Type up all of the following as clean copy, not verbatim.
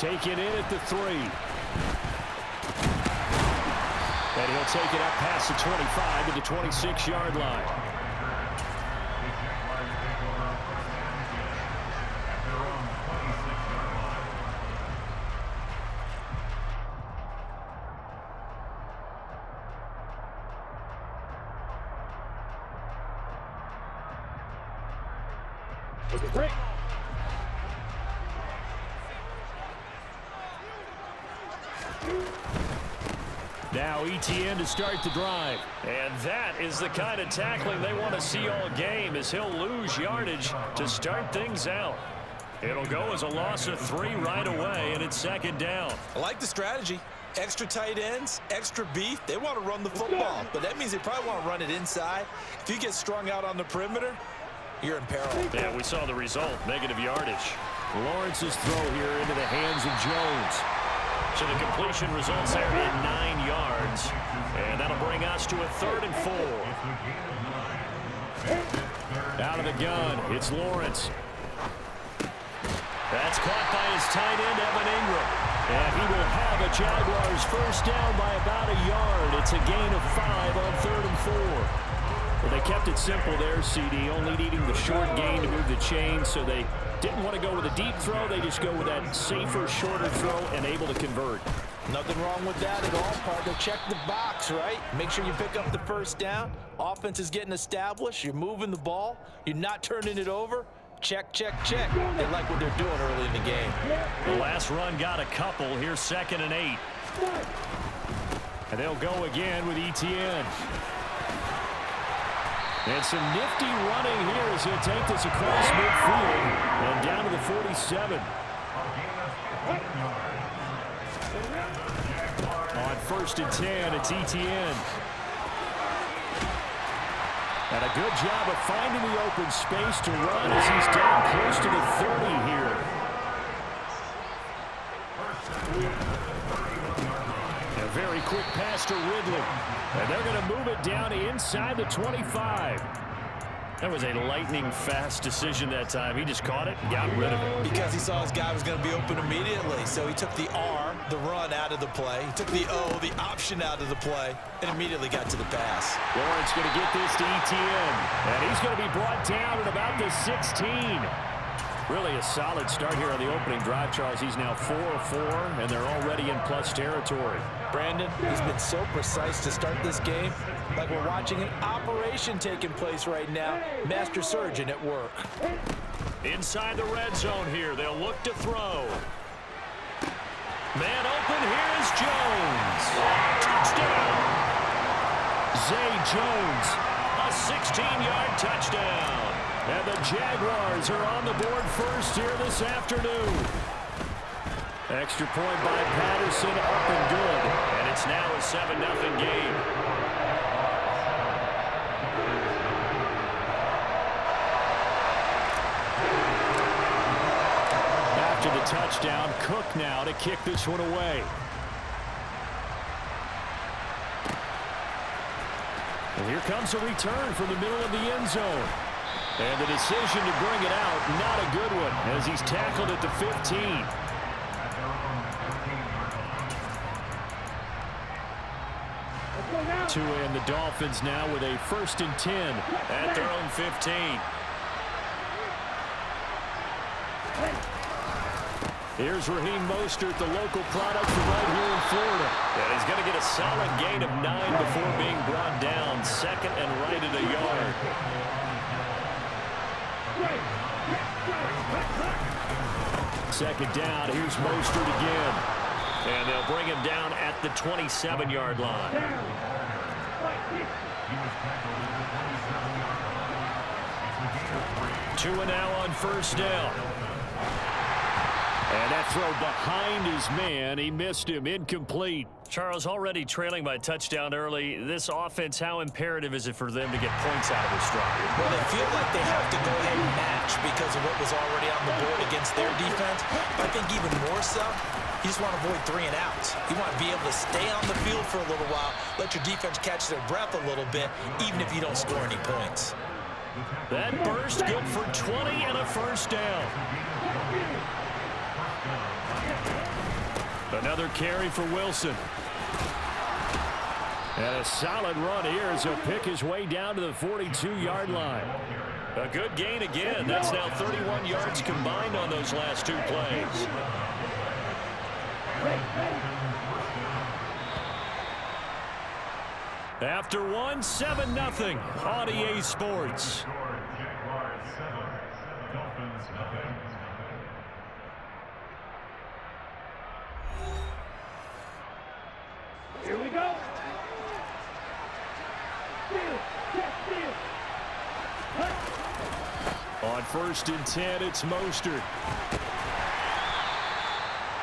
Taken in at the 3. And he'll take it up past the 25 to the 26-yard line. Now ETN to start the drive. And that is the kind of tackling they want to see all game, as he'll lose yardage to start things out. It'll go as a loss of 3 right away, and it's 2nd down. I like the strategy. Extra tight ends, extra beef. They want to run the football, but that means they probably want to run it inside. If you get strung out on the perimeter, you're in peril. Yeah, we saw the result, negative yardage. Lawrence's throw here into the hands of Jones. So the completion results there in 9 yards. And that'll bring us to a 3rd and 4. Out of the gun, it's Lawrence. That's caught by his tight end, Evan Ingram. And he will have a Jaguars first down by about a yard. It's a gain of 5 on 3rd and 4. Well, they kept it simple there, CD, only needing the short gain to move the chain, so they didn't want to go with a deep throw. They just go with that safer, shorter throw and able to convert. Nothing wrong with that at all, partner. Check the box, right? Make sure you pick up the first down. Offense is getting established. You're moving the ball. You're not turning it over. Check, check, check. They like what they're doing early in the game. The last run got a couple. Here's 2nd and 8. And they'll go again with ETN. And some nifty running here as he'll take this across midfield and down to the 47. On 1st and 10, it's ETN. And a good job of finding the open space to run as he's down close to the 30 here. A very quick pass to Ridley. And they're going to move it down inside the 25. That was a lightning-fast decision that time. He just caught it and got rid of it. Because he saw his guy was going to be open immediately. So he took the R, the run, out of the play. He took the O, the option, out of the play, and immediately got to the pass. Lawrence going to get this to ETN. And he's going to be brought down at about the 16. Really a solid start here on the opening drive, Charles. He's now 4 of 4, and they're already in plus territory. Brandon, he's been so precise to start this game, like we're watching an operation taking place right now. Master surgeon at work. Inside the red zone here, they'll look to throw. Man open, here is Jones. Touchdown! Zay Jones, a 16-yard touchdown. And the Jaguars are on the board first here this afternoon. Extra point by Patterson, up and good. And it's now a 7-0 game. After the touchdown, Cook now to kick this one away. And here comes a return from the middle of the end zone. And the decision to bring it out, not a good one, as he's tackled at the 15. Tua and the Dolphins now with a 1st and 10 at their own 15. Here's Raheem Mostert, the local product from right here in Florida. And he's going to get a solid gain of 9 before being brought down. 2nd and right at a yard. 2nd down. Here's Mostert again. And they'll bring him down at the 27-yard line. Tua now on 1st down. And that throw behind his man. He missed him. Incomplete. Charles, already trailing by touchdown early. This offense, how imperative is it for them to get points out of this drive? Well, they feel like they have to go ahead and match because of what was already on the board against their defense. But I think even more so, you just want to avoid 3 and outs. You want to be able to stay on the field for a little while, let your defense catch their breath a little bit, even if you don't score any points. That burst good for 20 and a 1st down. Another carry for Wilson. And a solid run here as he'll pick his way down to the 42-yard line. A good gain again. That's now 31 yards combined on those last 2 plays. After one, 7-0 on EA Sports. Here we go. On 1st and 10, it's Mostert.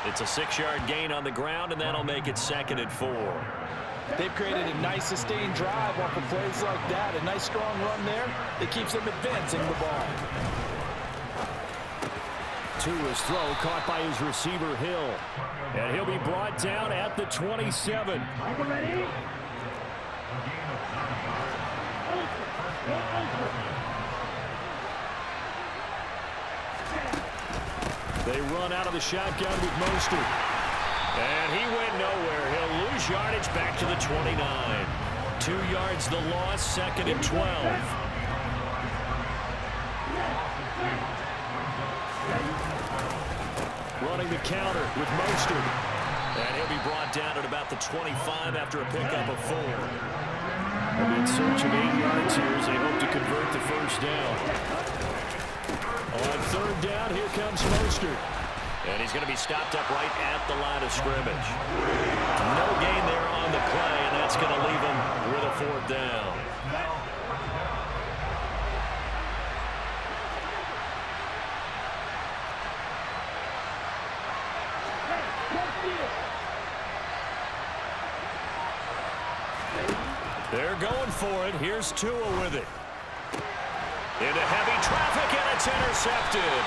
It's a 6-yard gain on the ground, and that'll make it 2nd and 4. They've created a nice sustained drive off of plays like that. A nice strong run there that keeps them advancing the ball. To his throw, caught by his receiver, Hill. And he'll be brought down at the 27. Ready? They run out of the shotgun with Mostert. And he went nowhere. He'll lose yardage back to the 29. 2 yards the loss, 2nd and 12. Running the counter with Mostert. And he'll be brought down at about the 25 after a pickup of 4. In search of 8 yards here as they hope to convert the first down. On 3rd down, here comes Mostert. And he's going to be stopped up right at the line of scrimmage. No gain there on the play, and that's going to leave him with a 4th down. They're going for it. Here's Tua with it. Into heavy traffic, and it's intercepted.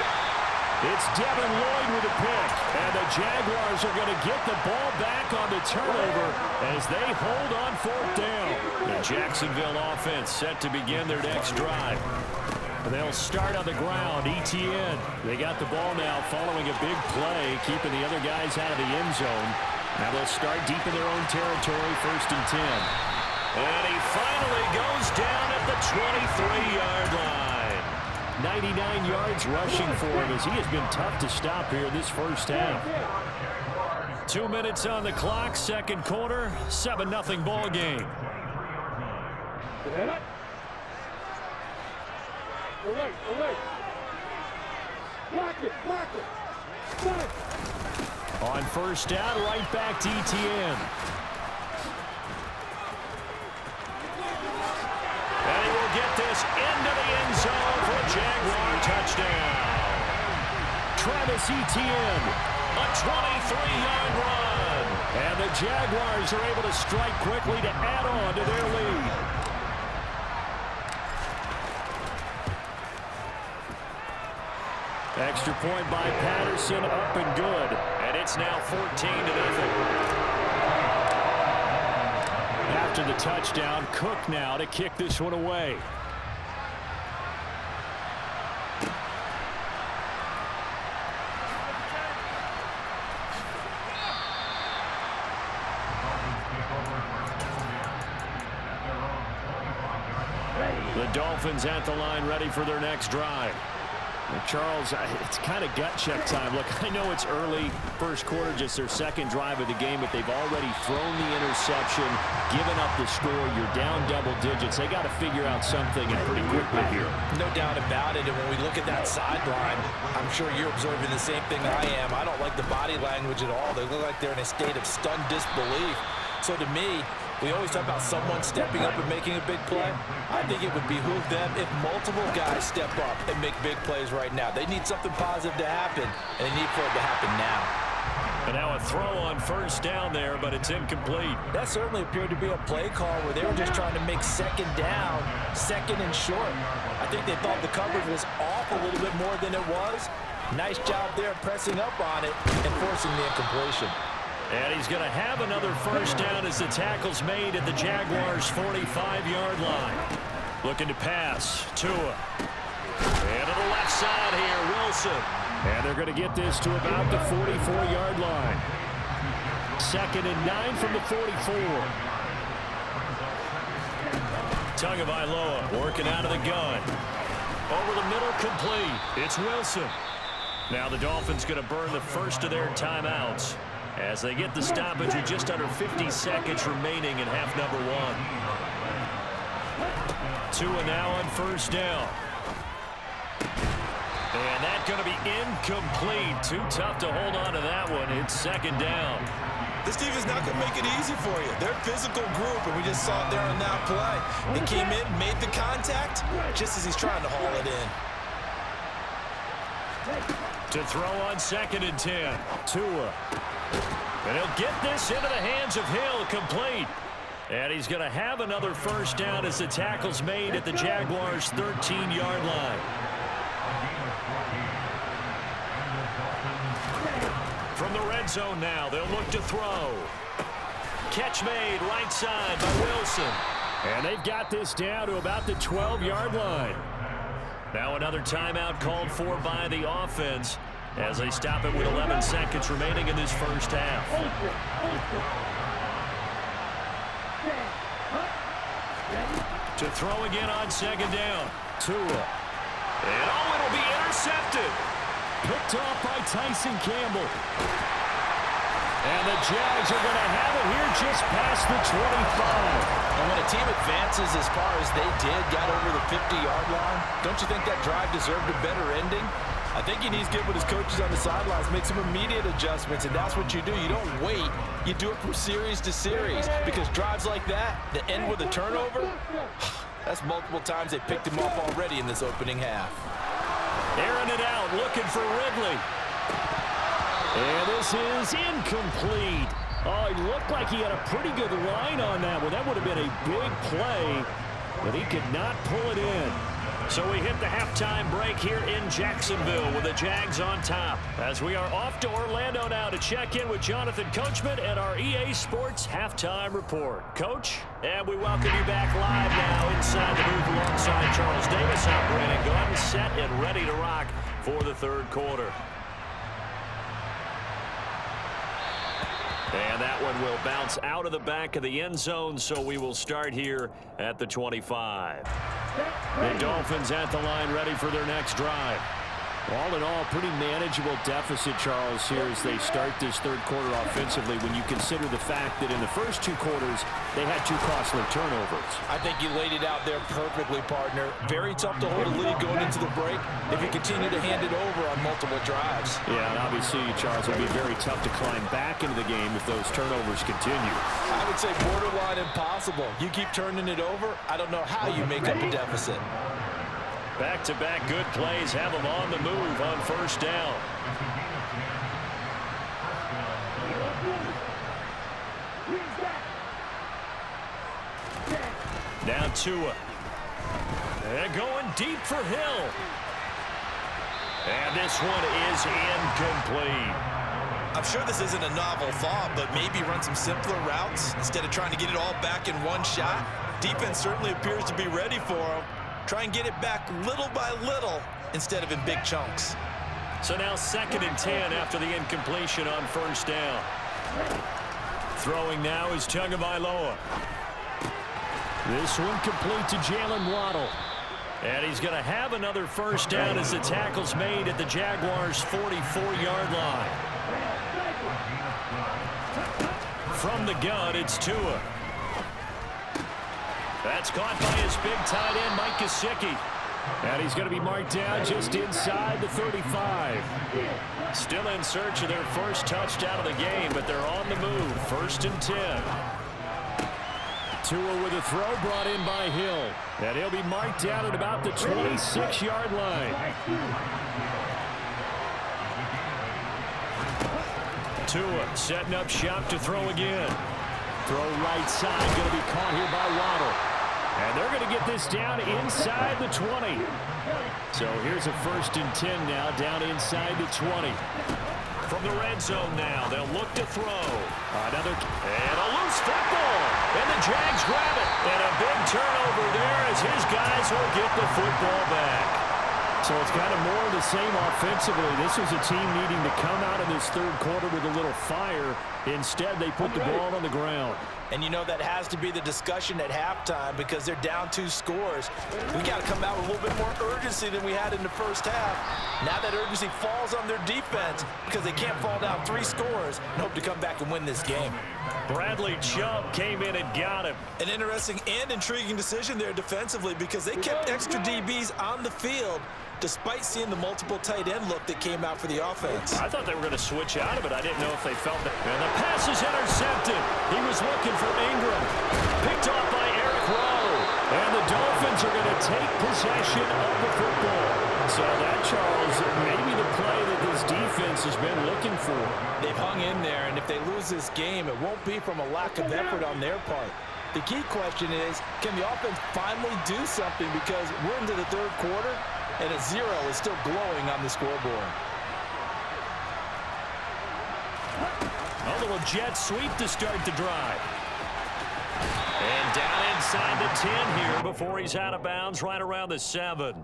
It's Devin Lloyd with a pick, and the Jaguars are going to get the ball back on the turnover as they hold on 4th down. The Jacksonville offense set to begin their next drive. They'll start on the ground. ETN. They got the ball now following a big play, keeping the other guys out of the end zone. Now they'll start deep in their own territory, 1st and 10. And he finally goes down at the 23-yard line. 99 yards rushing for him as he has been tough to stop here this first half. 2 minutes on the clock, 2nd quarter, 7-0 ball game. On 1st down, right back to ETN. And he will get this into the end zone for a Jaguar touchdown. Travis Etienne, a 23-yard run. And the Jaguars are able to strike quickly to add on to their lead. Extra point by Patterson, up and good. And it's now 14-0. After the touchdown, Cook now to kick this one away. The Dolphins at the line ready for their next drive. Charles, it's kind of gut check time. Look, I know it's early, 1st quarter, just their 2nd drive of the game, but they've already thrown the interception, given up the score. You're down double digits. They got to figure out something, and pretty quickly here. No doubt about it. And when we look at that sideline, I'm sure you're observing the same thing I am. I don't like the body language at all. They look like they're in a state of stunned disbelief. So to me, we always talk about someone stepping up and making a big play. I think it would behoove them if multiple guys step up and make big plays right now. They need something positive to happen, and they need for it to happen now. And now a throw on 1st down there, but it's incomplete. That certainly appeared to be a play call where they were just trying to make 2nd down, 2nd and short. I think they thought the coverage was off a little bit more than it was. Nice job there pressing up on it and forcing the incompletion. And he's going to have another 1st down as the tackle's made at the Jaguars' 45-yard line. Looking to pass. Tua. And to the left side here, Wilson. And they're going to get this to about the 44-yard line. 2nd and 9 from the 44. Tagovailoa working out of the gun. Over the middle, complete. It's Wilson. Now the Dolphins going to burn the first of their timeouts as they get the stoppage with just under 50 seconds remaining in half number 1. Tua now on first down. And that's going to be incomplete. Too tough to hold on to that one. It's 2nd down. This team is not going to make it easy for you. They're a physical group, and we just saw it there on that play. They came in, made the contact, just as he's trying to haul it in. To throw on 2nd and 10. Tua. And he'll get this into the hands of Hill, complete. And he's going to have another first down as the tackle's made at the Jaguars' 13-yard line. From the red zone now, they'll look to throw. Catch made right side by Wilson. And they've got this down to about the 12-yard line. Now another timeout called for by the offense as they stop it with 11 seconds remaining in this first half. To throw again on 2nd down. Tua. And it'll be intercepted. Picked off by Tyson Campbell. And the Jags are going to have it here just past the 25. And when a team advances as far as they did, got over the 50-yard line, don't you think that drive deserved a better ending? I think he needs to get with his coaches on the sidelines, make some immediate adjustments, and that's what you do. You don't wait. You do it from series to series, because drives like that end with a turnover, that's multiple times they picked him off already in this opening half. Airing it out, looking for Ridley. And this is incomplete. Oh, it looked like he had a pretty good line on that one. That would have been a big play, but he could not pull it in. So we hit the halftime break here in Jacksonville with the Jags on top, as we are off to Orlando now to check in with Jonathan Coachman and our EA Sports Halftime Report. Coach, and we welcome you back live now inside the booth alongside Charles Davis. I'm Brandon Gordon, set and ready to rock for the third quarter. And that one will bounce out of the back of the end zone, so we will start here at the 25. The Dolphins at the line, ready for their next drive. All in all, pretty manageable deficit, Charles, here as they start this third quarter offensively when you consider the fact that in the first 2 quarters, they had 2 costly turnovers. I think you laid it out there perfectly, partner. Very tough to hold a lead going into the break if you continue to hand it over on multiple drives. Yeah, and obviously, Charles, it'll be very tough to climb back into the game if those turnovers continue. I would say borderline impossible. You keep turning it over, I don't know how you make up a deficit. Back-to-back good plays have them on the move on first down. Now Tua. And going deep for Hill. And this one is incomplete. I'm sure this isn't a novel thought, but maybe run some simpler routes instead of trying to get it all back in one shot. Defense certainly appears to be ready for him. Try and get it back little by little instead of in big chunks. So now 2nd and 10 after the incompletion on first down. Throwing now is Tagovailoa. This one complete to Jalen Waddle. And he's going to have another first down as the tackle's made at the Jaguars' 44-yard line. From the gun, it's Tua. That's caught by his big tight end, Mike Gesicki. And he's going to be marked down just inside the 35. Still in search of their first touchdown of the game, but they're on the move. 1st and 10. Tua with a throw brought in by Hill. And he'll be marked down at about the 26-yard line. Tua setting up shop to throw again. Throw right side, going to be caught here by Waddle. And they're going to get this down inside the 20. So here's a 1st and 10 now, down inside the 20. From the red zone now, they'll look to throw. And a loose football. And the Jags grab it. And a big turnover there as his guys will get the football back. So it's kind of more of the same offensively. This was a team needing to come out of this this third quarter with a little fire. Instead, they put the ball on the ground. And you know that has to be the discussion at halftime because they're down 2 scores. We got to come out with a little bit more urgency than we had in the first half. Now that urgency falls on their defense because they can't fall down 3 scores and hope to come back and win this game. Bradley Chubb came in and got him. An interesting and intriguing decision there defensively because they kept extra DBs on the field despite seeing the multiple tight end look that came out for the offense. I thought they were going to switch out of it. I didn't know if they felt it. And the pass is intercepted. He was looking for Ingram. Picked off by Eric Rowe. And the Dolphins are going to take possession of the football. So that, Charles, may be the play that this defense has been looking for. They've hung in there, and if they lose this game, it won't be from a lack of effort on their part. The key question is, can the offense finally do something because we're into the third quarter, and a 0 is still glowing on the scoreboard. A little jet sweep to start the drive. And down inside the 10 here before he's out of bounds right around the 7.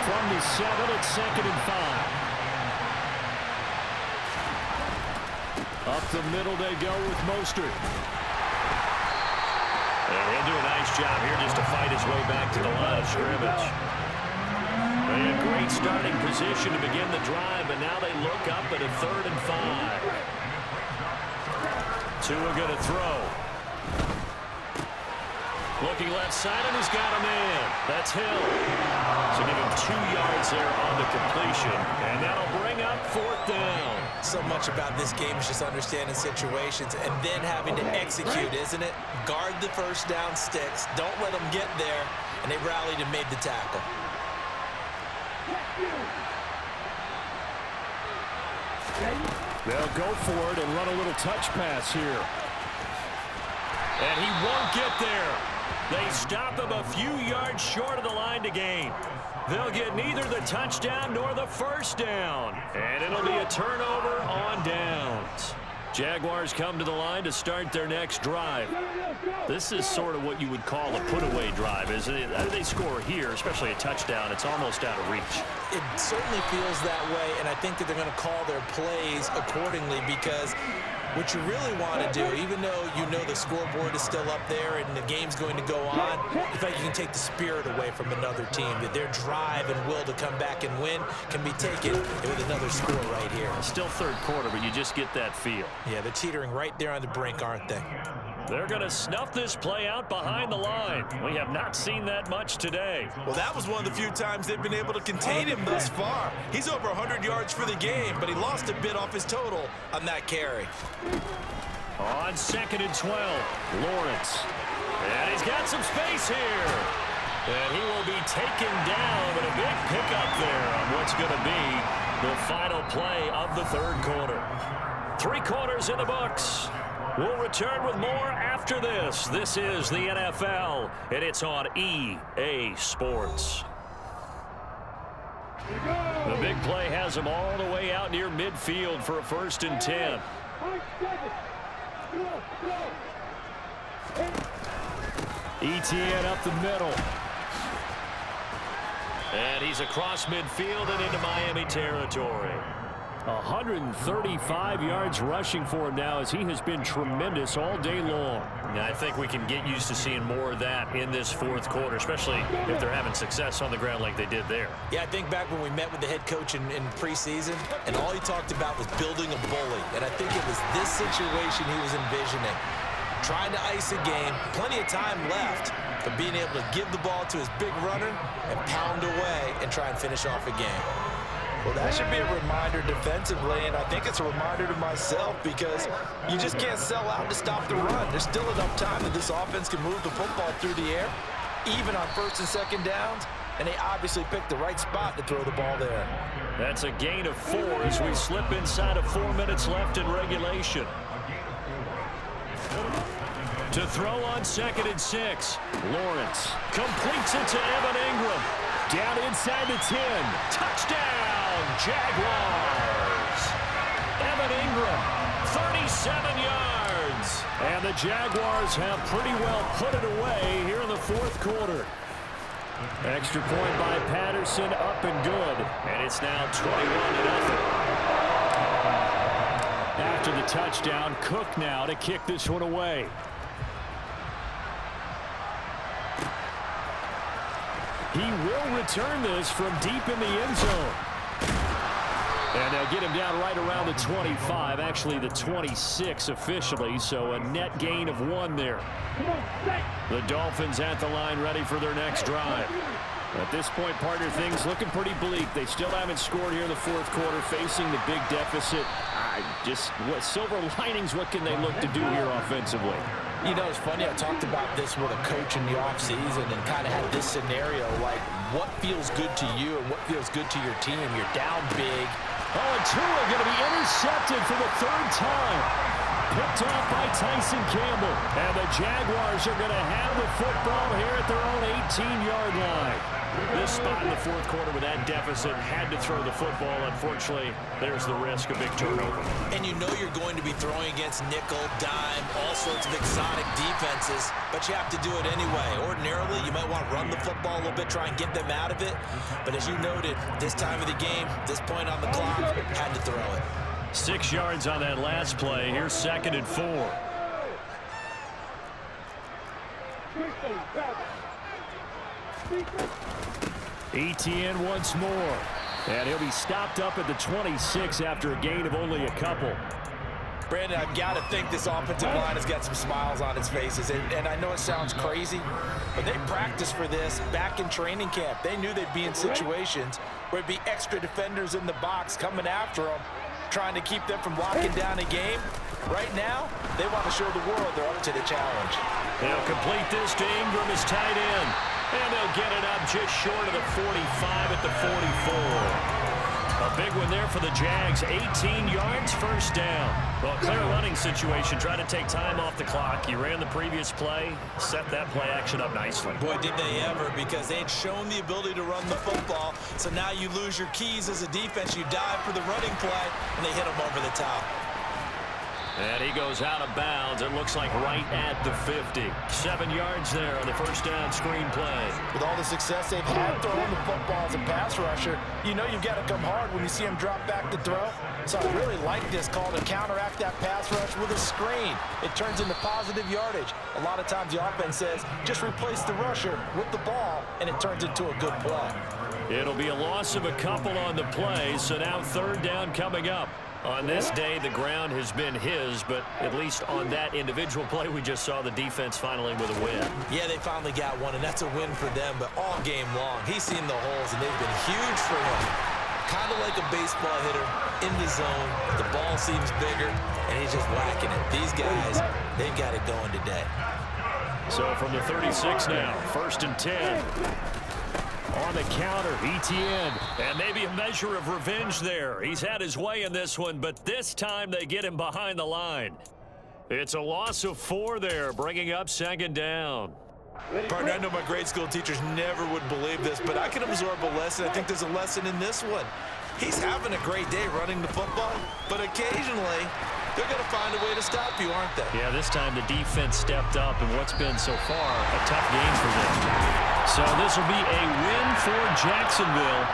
From the 7, it's 2nd and 5. Up the middle they go with Mostert. And he'll do a nice job here just to fight his way back to the line of scrimmage. They had great starting position to begin the drive, but now they look up at a 3rd and 5. Tua going to throw. Looking left side, and he's got a man. That's Hill. So give him 2 yards there on the completion. And that'll bring up 4th down. So much about this game is just understanding situations and then having to execute, isn't it? Guard the first down sticks. Don't let them get there. And they rallied and made the tackle. They'll go for it and run a little touch pass here. And he won't get there. They stop him a few yards short of the line to gain. They'll get neither the touchdown nor the first down. And it'll be a turnover on downs. Jaguars come to the line to start their next drive. This is sort of what you would call a put-away drive, isn't it? They score here, especially a touchdown. It's almost out of reach. It certainly feels that way, and I think that they're going to call their plays accordingly because what you really want to do, even though you know the scoreboard is still up there and the game's going to go on, in fact, you can take the spirit away from another team. That their drive and will to come back and win can be taken with another score right here. Still third quarter, but you just get that feel. Yeah, they're teetering right there on the brink, aren't they? They're going to snuff this play out behind the line. We have not seen that much today. Well, that was one of the few times they've been able to contain him thus far. He's over 100 yards for the game, but he lost a bit off his total on that carry. On 2nd and 12, Lawrence. And he's got some space here. And he will be taken down, but a big pickup there on what's going to be the final play of the third quarter. 3 quarters in the books. We'll return with more after this. This is the NFL, and it's on EA Sports. The big play has him all the way out near midfield for a 1st and 10. ETN up the middle. And he's across midfield and into Miami territory. 135 yards rushing for him now as he has been tremendous all day long. I think we can get used to seeing more of that in this 4th quarter, especially if they're having success on the ground like they did there. Yeah, I think back when we met with the head coach in preseason, and all he talked about was building a bully. And I think it was this situation he was envisioning. Trying to ice a game, plenty of time left, but being able to give the ball to his big runner and pound away and try and finish off a game. Well, that should be a reminder defensively, and I think it's a reminder to myself because you just can't sell out to stop the run. There's still enough time that this offense can move the football through the air, even on 1st and 2nd downs, and they obviously picked the right spot to throw the ball there. That's a gain of 4 as we slip inside of 4 minutes left in regulation. To throw on 2nd and 6, Lawrence completes it to Evan Ingram. Down inside the 10. Touchdown, Jaguars. Evan Ingram, 37 yards. And the Jaguars have pretty well put it away here in the 4th quarter. Extra point by Patterson, up and good. And it's now 21-0 after the touchdown. Cook now to kick this one away. He will return this from deep in the end zone. And they'll get him down right around the 25, actually the 26 officially, so a net gain of 1 there. The Dolphins at the line ready for their next drive. At this point, partner, things looking pretty bleak. They still haven't scored here in the fourth quarter, facing the big deficit. What silver linings, what can they look to do here offensively? You know, it's funny, I talked about this with a coach in the offseason and kind of had this scenario, like what feels good to you and what feels good to your team. You're down big. Oh, and Tua going to be intercepted for the 3rd time. Picked off by Tyson Campbell. And the Jaguars are going to have the football here at their own 18-yard line. This spot in the fourth quarter with that deficit, had to throw the football. Unfortunately, there's the risk of big turnover. And you know you're going to be throwing against nickel, dime, all sorts of exotic defenses, but you have to do it anyway. Ordinarily, you might want to run the football a little bit, try and get them out of it. But as you noted, this time of the game, this point on the clock, had to throw it. 6 yards on that last play. Here's 2nd and 4. Etienne once more. And he'll be stopped up at the 26 after a gain of only a couple. Brandon, I've got to think this offensive line has got some smiles on its faces. And I know it sounds crazy, but they practiced for this back in training camp. They knew they'd be in situations where it'd be extra defenders in the box coming after them, trying to keep them from locking down a game. Right now, they want to show the world they're up to the challenge. They'll complete this to Ingram as tight end. And they'll get it up just short of the 45 at the 44. A big one there for the Jags. 18 yards, 1st down. Well, clear running situation. Try to take time off the clock. You ran the previous play, set that play action up nicely. Boy, did they ever, because they had shown the ability to run the football. So now you lose your keys as a defense. You dive for the running play, and they hit them over the top. And he goes out of bounds. It looks like right at the 50. 7 yards there on the 1st down screen play. With all the success they've had throwing the football as a pass rusher, you know you've got to come hard when you see him drop back to throw. So I really like this call to counteract that pass rush with a screen. It turns into positive yardage. A lot of times the offense says, just replace the rusher with the ball, and it turns into a good play. It'll be a loss of a couple on the play, so now 3rd down coming up. On this day, the ground has been his, but at least on that individual play, we just saw the defense finally with a win. Yeah, they finally got one, and that's a win for them, but all game long, he's seen the holes, and they've been huge for him. Kind of like a baseball hitter in the zone. The ball seems bigger, and he's just whacking it. These guys, they've got it going today. So from the 36 now, 1st and 10. On the counter, Etienne, and maybe a measure of revenge there. He's had his way in this one, but this time they get him behind the line. It's a loss of 4 there, bringing up 2nd down. Partner, I know my grade school teachers never would believe this, but I can absorb a lesson. I think there's a lesson in this one. He's having a great day running the football, but occasionally they're going to find a way to stop you, aren't they? Yeah, this time the defense stepped up, and what's been so far a tough game for them. So this will be a win for Jacksonville.